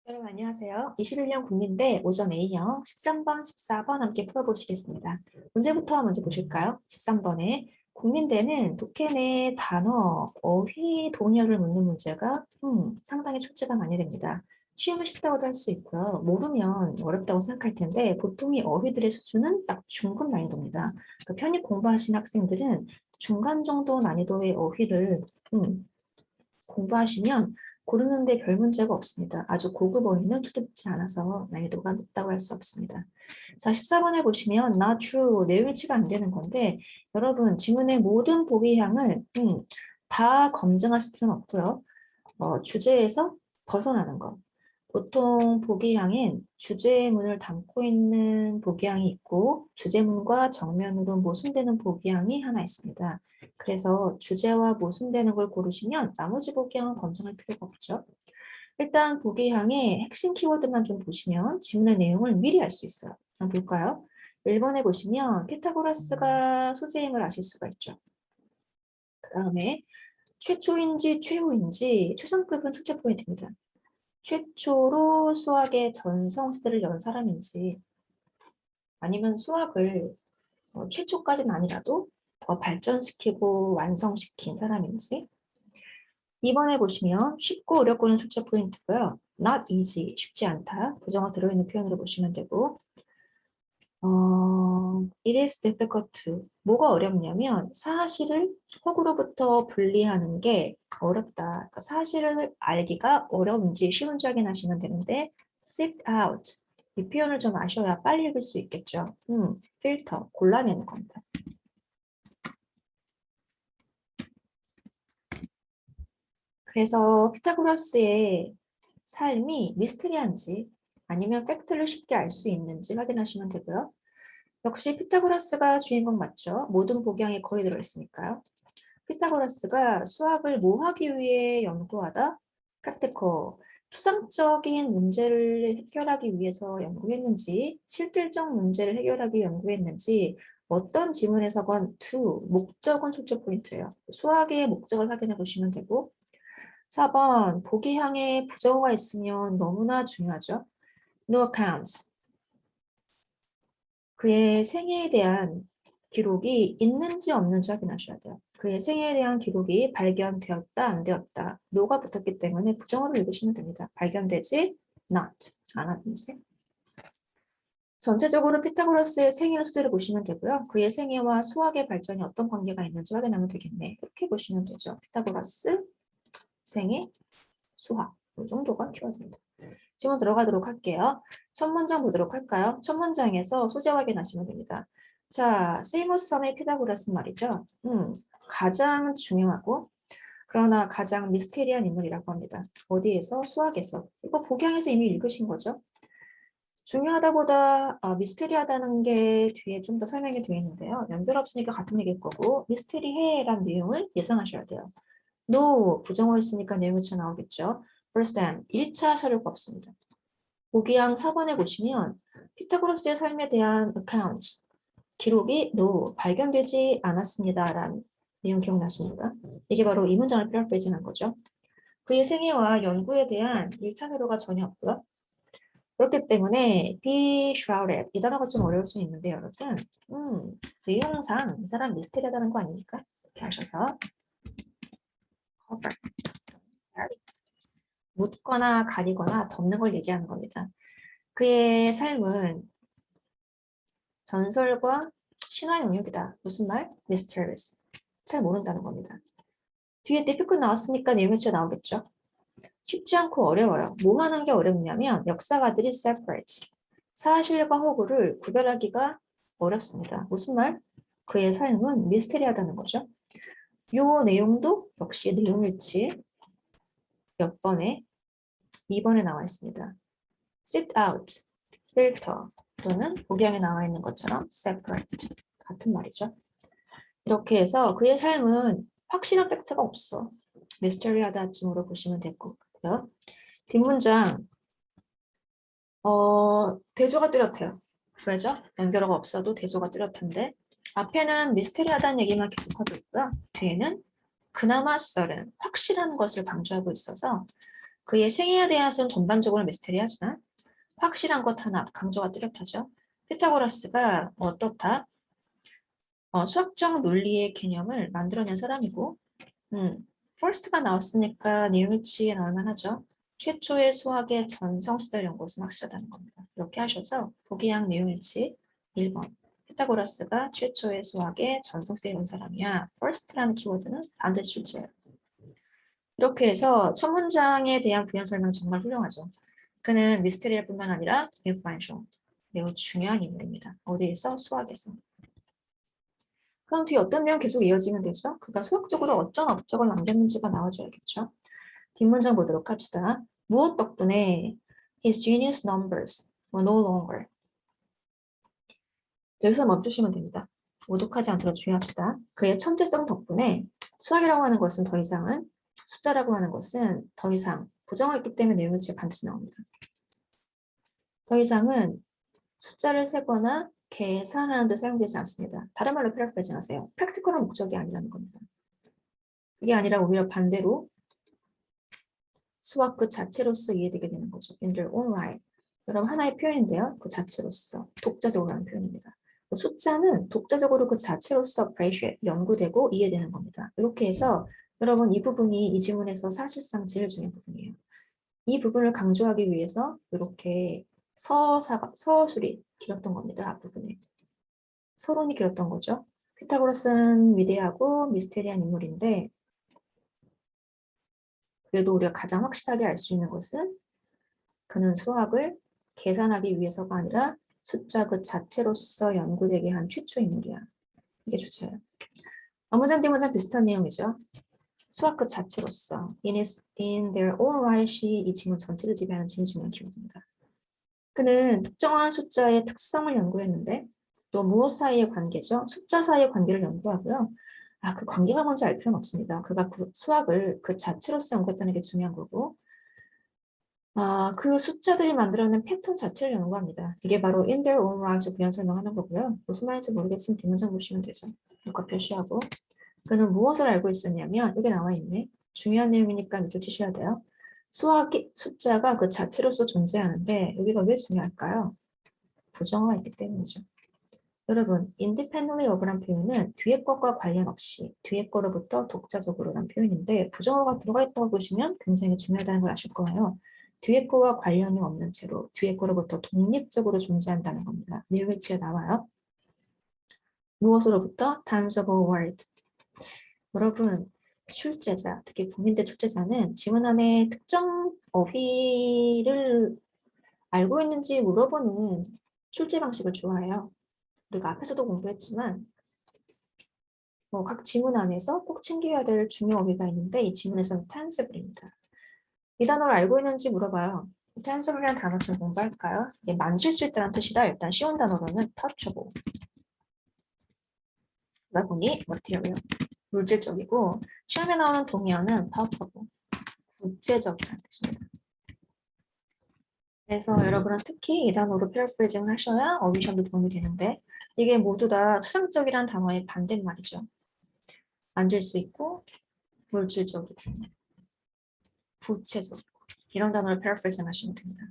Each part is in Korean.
여러분 안녕하세요. 21년 국민대 오전 A형 13번, 14번 함께 풀어보시겠습니다. 문제부터 먼저 보실까요? 13번에 국민대는 독해 내 단어, 어휘, 동의어를 묻는 문제가 상당히 출제가 많이 됩니다. 쉬우면 쉽다고도 할 수 있고요. 모르면 어렵다고 생각할 텐데 보통 이 어휘들의 수준은 딱 중급 난이도입니다. 그러니까 편입 공부하신 학생들은 중간 정도 난이도의 어휘를 공부하시면 고르는데 별 문제가 없습니다. 아주 고급 어휘는 투잡지 않아서 난이도가 높다고 할 수 없습니다. 자, 14번에 보시면 not true, 내용 일치가 안 되는 건데 여러분 지문의 모든 보기량을 다 검증하실 필요는 없고요. 주제에서 벗어나는 것. 보통 보기향엔 주제문을 담고 있는 보기향이 있고 주제문과 정면으로 모순되는 보기향이 하나 있습니다. 그래서 주제와 모순되는 걸 고르시면 나머지 보기향은 검증할 필요가 없죠. 일단 보기향의 핵심 키워드만 좀 보시면 지문의 내용을 미리 알 수 있어요. 한번 볼까요? 1번에 보시면 피타고라스가 소재임을 아실 수가 있죠. 그 다음에 최초인지 최후인지 최상급은 출제 포인트입니다. 최초로 수학의 전성시대를 연 사람인지 아니면 수학을 최초까지는 아니라도 더 발전시키고 완성시킨 사람인지 2번에 보시면 쉽고 어렵고는 출제 포인트고요. not easy, 쉽지 않다. 부정어 들어있는 표현으로 보시면 되고 it is difficult to. 뭐가 어렵냐면 사실을 혹으로부터 분리하는 게 어렵다. 그러니까 사실을 알기가 어려운지 쉬운지 확인하시면 되는데 sift out. 이 표현을 좀 아셔야 빨리 읽을 수 있겠죠. 필터, 골라내는 겁니다. 그래서 피타고라스의 삶이 미스테리한지 아니면 팩트를 쉽게 알 수 있는지 확인하시면 되고요. 역시 피타고라스가 주인공 맞죠? 모든 복양이 거의 들어있으니까요. 피타고라스가 수학을 뭐 하기 위해 연구하다? practical, 추상적인 문제를 해결하기 위해서 연구했는지, 실질적 문제를 해결하기 위해 연구했는지, 어떤 지문에서건 to, 목적은 출제 포인트예요. 수학의 목적을 확인해 보시면 되고, 4번, 보기향에 부정어가 있으면 너무나 중요하죠. No accounts. 그의 생애에 대한 기록이 있는지 없는지 확인하셔야 돼요. 그의 생애에 대한 기록이 발견되었다, 안 되었다. no가 붙었기 때문에 부정어를 읽으시면 됩니다. 발견되지, not, 안 하든지. 전체적으로 피타고라스의 생애의 소재를 보시면 되고요. 그의 생애와 수학의 발전이 어떤 관계가 있는지 확인하면 되겠네. 이렇게 보시면 되죠. 피타고라스, 생애, 수학. 이 정도가 키워드입니다. 지금 들어가도록 할게요. 첫 문장 보도록 할까요? 첫 문장에서 소재 확인하시면 됩니다. 자, 세이모스섬의 피타고라스 말이죠. 가장 중요하고 그러나 가장 미스테리한 인물이라고 합니다. 어디에서? 수학에서. 이거 복양에서 이미 읽으신 거죠? 중요하다보다 미스테리하다는 게 뒤에 좀 더 설명이 되어 있는데요. 연결 없으니까 같은 얘기일 거고 미스테리해라는 내용을 예상하셔야 돼요. No, 부정어 있으니까 내용이 쳐 나오겠죠. First time, 1차 사료가 없습니다. 보기양 4번에 보시면 피타고라스의 삶에 대한 accounts, 기록이 no, 발견되지 않았습니다라는 내용 기억나십니까? 이게 바로 이 문장을 paraphrasing한 거죠. 그의 생애와 연구에 대한 1차 사료가 전혀 없고요. 그렇기 때문에 be shrouded, 이 단어가 좀 어려울 수 있는데 여러분 내용상 이 사람 미스테리하다는 거 아닙니까? 이렇게 하셔서 cover, 묻거나 가리거나 덮는 걸 얘기하는 겁니다. 그의 삶은 전설과 신화 영역이다. 무슨 말? Mysterious. 잘 모른다는 겁니다. 뒤에 difficult 나왔으니까 내용이 쳐 나오겠죠. 쉽지 않고 어려워요. 뭐 하는 게 어렵냐면 역사가들이 separate. 사실과 허구를 구별하기가 어렵습니다. 무슨 말? 그의 삶은 미스테리하다는 거죠. 요 내용도 역시 내용일치 몇 번에 2번에 나와 있습니다. sit out, filter 또는 복양에 나와 있는 것처럼 separate 같은 말이죠. 이렇게 해서 그의 삶은 확실한 팩트가 없어. 미스터리하다쯤으로 보시면 될 것 같고요. 뒷문장 대조가 뚜렷해요. 왜죠? 연결어가 없어도 대조가 뚜렷한데 앞에는 미스테리하다는 얘기만 계속하고 있고요. 뒤에는 그나마 certain, 확실한 것을 강조하고 있어서 그의 생애에 대해서는 전반적으로 미스테리하지만 확실한 것 하나 강조가 뚜렷하죠. 피타고라스가 어떻다? 수학적 논리의 개념을 만들어낸 사람이고 first가 나왔으니까 니을치에 나올 만하죠. 최초의 수학의 전성시대를 연 것은 확실하다는 겁니다. 이렇게 하셔서 보기양 니을치 1번. 피타고라스가 최초의 수학의 전성시대에 온 사람이야. first라는 키워드는 반드시 출제해요. 이렇게 해서 첫 문장에 대한 부연 설명 정말 훌륭하죠. 그는 미스테리일 뿐만 아니라 influential, 매우 중요한 인물입니다. 어디에서? 수학에서. 그럼 뒤에 어떤 내용 계속 이어지면 되죠? 그가 수학적으로 어떤 업적을 남겼는지가 나와줘야겠죠. 뒷문장 보도록 합시다. 무엇 덕분에 his genius numbers were no longer. 여기서 멈추시면 됩니다. 오독하지 않도록 주의합시다. 그의 천재성 덕분에 수학이라고 하는 것은 더 이상은 숫자라고 하는 것은 더 이상 부정을 했기 때문에 내용일치가 반드시 나옵니다. 더 이상은 숫자를 세거나 계산하는 데 사용되지 않습니다. 다른 말로 패러프레이징 하세요. 프랙티컬한 목적이 아니라는 겁니다. 그게 아니라 오히려 반대로 수학 그 자체로서 이해되게 되는 거죠. In their own right. 여러분 하나의 표현인데요. 그 자체로서 독자적으로 하는 표현입니다. 숫자는 독자적으로 그 자체로서 appreciate, 연구되고 이해되는 겁니다. 이렇게 해서 여러분 이 부분이 이 지문에서 사실상 제일 중요한 부분이에요. 이 부분을 강조하기 위해서 이렇게 서술이 길었던 겁니다. 앞부분에. 서론이 길었던 거죠. 피타고라스는 위대하고 미스테리한 인물인데 그래도 우리가 가장 확실하게 알 수 있는 것은 그는 수학을 계산하기 위해서가 아니라 숫자 그 자체로서 연구되게 한 최초 인물이야. 이게 주제예요. 앞문장 뒷문장 비슷한 내용이죠. 수학 그 자체로서 in their own right이 이 지문 전체를 지배하는 제일 중요한 키워드입니다. 그는 특정한 숫자의 특성을 연구했는데 또 무엇 사이의 관계죠? 숫자 사이의 관계를 연구하고요. 그 관계가 뭔지 알 필요는 없습니다. 그가 수학을 그 자체로서 연구했다는 게 중요한 거고 그 숫자들이 만들어낸 패턴 자체를 연구합니다. 이게 바로 in their own right을 부연 설명하는 거고요. 무슨 말인지 모르겠으면 뒷문장 보시면 되죠. 이거 표시하고 그는 무엇을 알고 있었냐면 여기 나와 있네. 중요한 내용이니까 밑줄 치셔야 돼요. 수학이 숫자가 그 자체로서 존재하는데 여기가 왜 중요할까요? 부정어가 있기 때문이죠. 여러분, independently of란 표현은 뒤에 것과 관련 없이 뒤에 거로부터 독자적으로란 표현인데 부정어가 들어가 있다고 보시면 굉장히 중요하다는 걸 아실 거예요. 뒤에 거와 관련이 없는 채로 뒤에 거로부터 독립적으로 존재한다는 겁니다. 내용일치가 나와요. 무엇으로부터? tangible world. 여러분, 출제자, 특히 국민대 출제자는 지문 안에 특정 어휘를 알고 있는지 물어보는 출제 방식을 좋아해요. 우리가 앞에서도 공부했지만 각 지문 안에서 꼭 챙겨야 될 중요 어휘가 있는데 이 지문에서는 tangible입니다. 이 단어를 알고 있는지 물어봐요. tangible이라는 단어 지금 공부할까요? 이게 만질 수 있다는 뜻이라 일단 쉬운 단어로는 touchable. 그러다 보니 material, 물질적이고 시험에 나오는 동의어는 palpable, 구체적이라는 뜻입니다. 그래서 여러분은 특히 이 단어로 패러프레이징을 하셔야 어휘 시험도 도움이 되는데 이게 모두 다 추상적이라는 단어의 반대말이죠. 만질 수 있고 물질적이고 구체적이고 이런 단어를 패러프레이징 하시면 됩니다.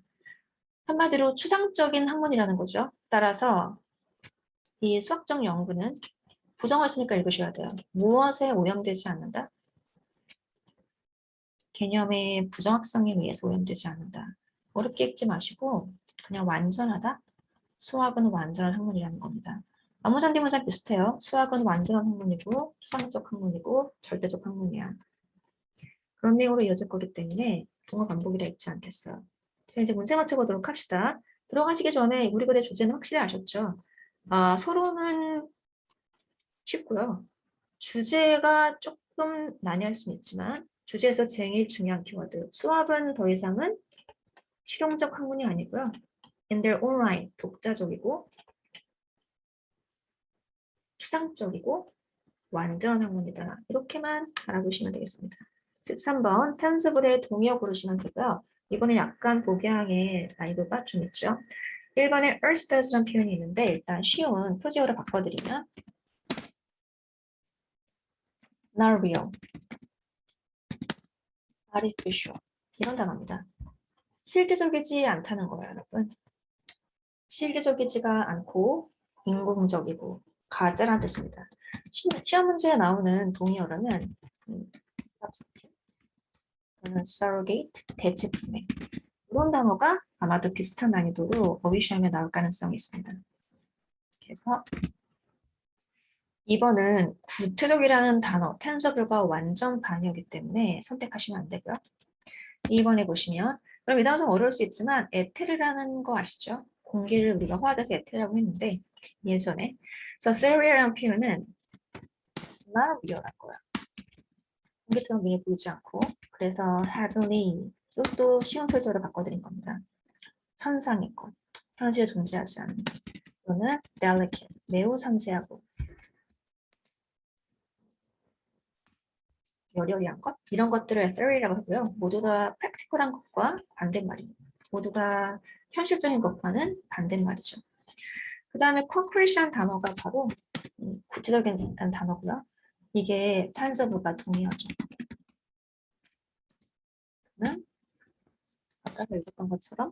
한마디로 추상적인 학문이라는 거죠. 따라서 이 수학적 연구는 부정어 있으니까 읽으셔야 돼요. 무엇에 오염되지 않는다? 개념의 부정확성에 의해서 오염되지 않는다. 어렵게 읽지 마시고 그냥 완전하다? 수학은 완전한 학문이라는 겁니다. 앞문장 뒷문장 비슷해요. 수학은 완전한 학문이고 추상적 학문이고 절대적 학문이야. 그런 내용으로 이어질 거기 때문에 동어 반복이라 읽지 않겠어요. 자, 이제 문제 맞춰보도록 합시다. 들어가시기 전에 우리 글의 주제는 확실히 아셨죠? 서론은 쉽고요. 주제가 조금 난해할 수는 있지만 주제에서 제일 중요한 키워드 수학은 더 이상은 실용적 학문이 아니고요. in their own right, 독자적이고 추상적이고 완전한 학문이다. 이렇게만 알아두시면 되겠습니다. 13번 탄스블의 동의어 고르시면 되고요. 이번에 약간 복양의 난이도가 좀 있죠. 1번에 earth does라는 표현이 있는데 일단 쉬운 표제어로 바꿔드리면 not real, artificial 이런 단어입니다. 실제적이지 않다는 거예요, 여러분. 실제적이지가 않고 인공적이고 가짜라는 뜻입니다. 시험 문제에 나오는 동의어로는 substitute, surrogate, 대체품행 이런 단어가 아마도 비슷한 난이도로 어휘 시험에 나올 가능성이 있습니다. 그래서 2번은 구체적이라는 단어, 텐서블과 완전 반이었기 때문에 선택하시면 안 되고요. 2번에 보시면 그럼 이 단어 좀 어려울 수 있지만 에테르라는 거 아시죠? 공기를 우리가 화학에서 에테르라고 했는데 예전에 그래서 theory라는 표현은 정말 위험한 거야. 공기처럼 눈에 보이지 않고 그래서 heavenly 이것도 쉬운 표절을 바꿔드린 겁니다. 천상의 것, 현실에 존재하지 않는 또는 delicate, 매우 섬세하고 여려한 것 이런 것들을 theory라고 하고요. 모두 다 practical한 것과 반대말입니다. 모두 다 현실적인 것과는 반대말이죠. 그 다음에 concrete라는 단어가 바로 구체적인 단어고요. 이게 탄저브가 동의어죠. 아까 읽었던 것처럼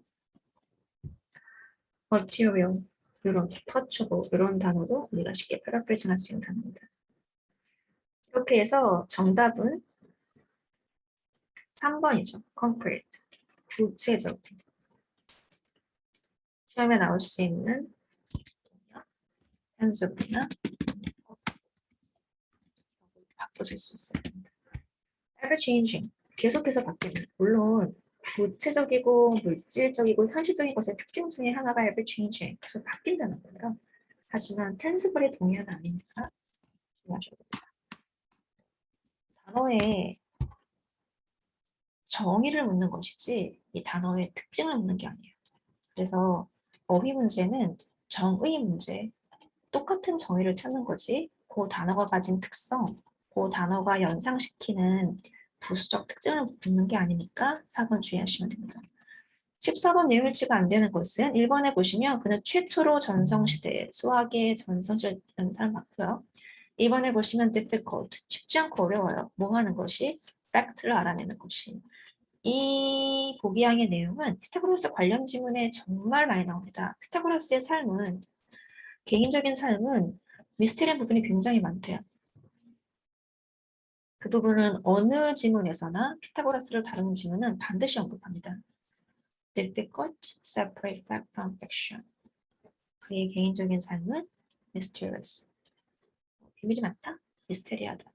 material 이런 touchable 이런 단어로 우리가 쉽게 paraphrasing 할 수 있는 단어입니다. 이렇게 해서 정답은 3번이죠. concrete, 구체적인. 시험에 나올 수 있는 탄저브나 바꿔줄 수 있어요. ever changing, 계속해서 바뀌는. 물론 구체적이고 물질적이고 현실적인 것의 특징 중에 하나가 ever changing, 계속 바뀐다는 거예요. 하지만 tense블의 동의어는 아니니까 조심하셔야 됩니다. 단어의 정의를 묻는 것이지 이 단어의 특징을 묻는 게 아니에요. 그래서 어휘 문제는 정의 문제, 똑같은 정의를 찾는 거지 그 단어가 가진 특성, 그 단어가 연상시키는 부수적 특징을 묻는 게 아니니까 4번 주의하시면 됩니다. 14번 내용일치가 안 되는 것은 1번에 보시면 그는 최초로 전성시대에 수학의 전성시대라는 사람 맞고요. 2번에 보시면 difficult, 쉽지 않고 어려워요. 뭐 하는 것이? fact를 알아내는 것이. 이 보기양의 내용은 피타고라스 관련 지문에 정말 많이 나옵니다. 피타고라스의 삶은 개인적인 삶은 미스테리한 부분이 굉장히 많대요. 그 부분은 어느 지문에서나 피타고라스를 다루는 지문은 반드시 언급합니다. difficult, separate fact from fiction. 그의 개인적인 삶은 mysterious. 비밀이 많다? 미스테리하다.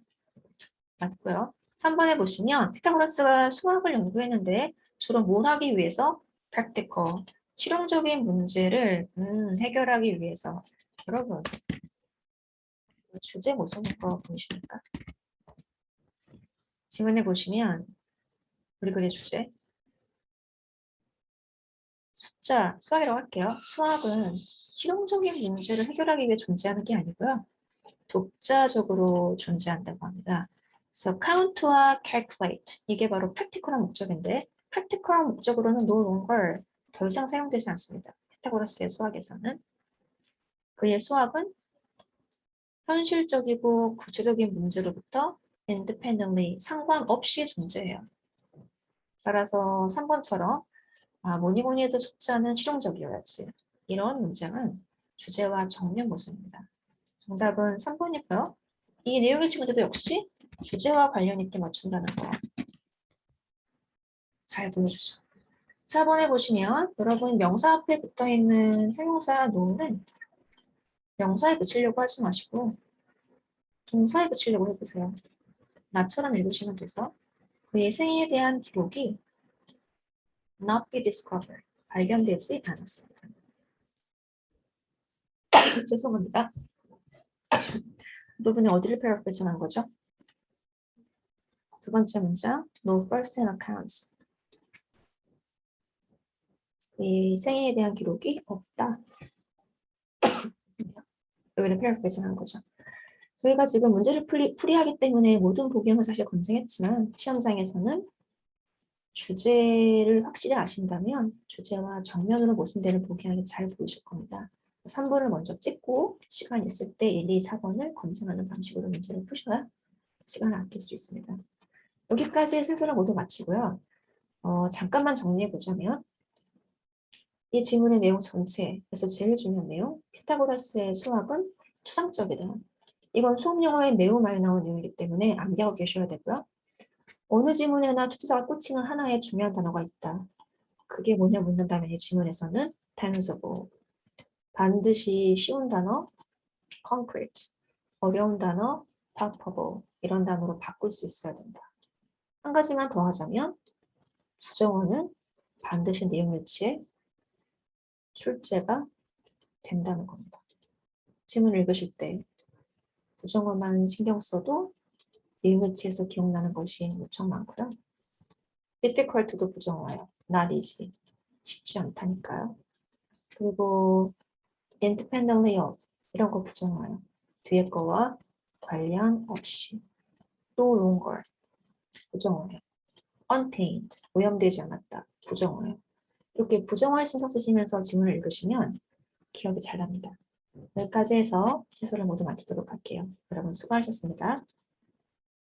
맞고요. 3번에 보시면 피타고라스가 수학을 연구했는데 주로 뭘 하기 위해서? practical, 실용적인 문제를 해결하기 위해서. 여러분, 주제 무슨 거 보이십니까? 지문에 보시면 우리 글의 주제 숫자, 수학이라고 할게요. 수학은 실용적인 문제를 해결하기 위해 존재하는 게 아니고요. 독자적으로 존재한다고 합니다. 그래서 count와 calculate 이게 바로 practical한 목적인데 practical한 목적으로는 no longer 더 이상 사용되지 않습니다. 피타고라스의 수학에서는 그의 수학은 현실적이고 구체적인 문제로부터 independently 상관없이 존재해요. 따라서 3번처럼 뭐니 뭐니 해도 숫자는 실용적이어야지. 이런 문장은 주제와 정면 모순입니다. 정답은 3번이고요. 이 내용일치 문제도 역시 주제와 관련 있게 맞춘다는 거. 잘 보여주죠. 4번에 보시면 여러분 명사 앞에 붙어있는 형용사 no는 명사에 붙이려고 하지 마시고 동사에 붙이려고 해보세요. 나처럼 읽으시면 돼서 그의 생애에 대한 기록이 not be discovered, 발견되지 않았습니다. 죄송합니다. 이 부분에 어디를 패러프레이징한 거죠? 두 번째 문장, no first hand accounts. 이 생애에 대한 기록이 없다. 여기를 패러프레이징한 거죠. 저희가 지금 문제를 풀이하기 때문에 모든 보기형을 사실 검증했지만 시험장에서는 주제를 확실히 아신다면 주제와 정면으로 모순되는 보기형이 잘 보이실 겁니다. 3번을 먼저 찍고 시간 있을 때 1, 2, 4번을 검증하는 방식으로 문제를 푸셔야 시간을 아낄 수 있습니다. 여기까지 순서를 모두 마치고요. 잠깐만 정리해 보자면 이 지문의 내용 전체에서 제일 중요한 내용, 피타고라스의 수학은 추상적이다. 이건 수업 용어에 매우 많이 나오는 내용이기 때문에 암기하고 계셔야 되고요. 어느 지문에나 투자자가 꽂히는 하나의 중요한 단어가 있다. 그게 뭐냐 묻는다면 이 지문에서는 tangible, 반드시 쉬운 단어, concrete, 어려운 단어, palpable 이런 단어로 바꿀 수 있어야 된다. 한 가지만 더 하자면 부정어는 반드시 내용일치에 출제가 된다는 겁니다. 지문을 읽으실 때 부정어만 신경 써도 내용일치에서 기억나는 것이 무척 많고요. difficult도 부정어예요. not easy. 쉽지 않다니까요. 그리고 independently of 이런 거 부정어예요. 뒤에 거와 관련 없이. 또 longer 부정어예요. untamed 오염되지 않았다. 부정어예요. 이렇게 부정어를 신경 쓰시면서 지문을 읽으시면 기억이 잘 납니다. 여기까지 해서 해설을 모두 마치도록 할게요. 여러분 수고하셨습니다.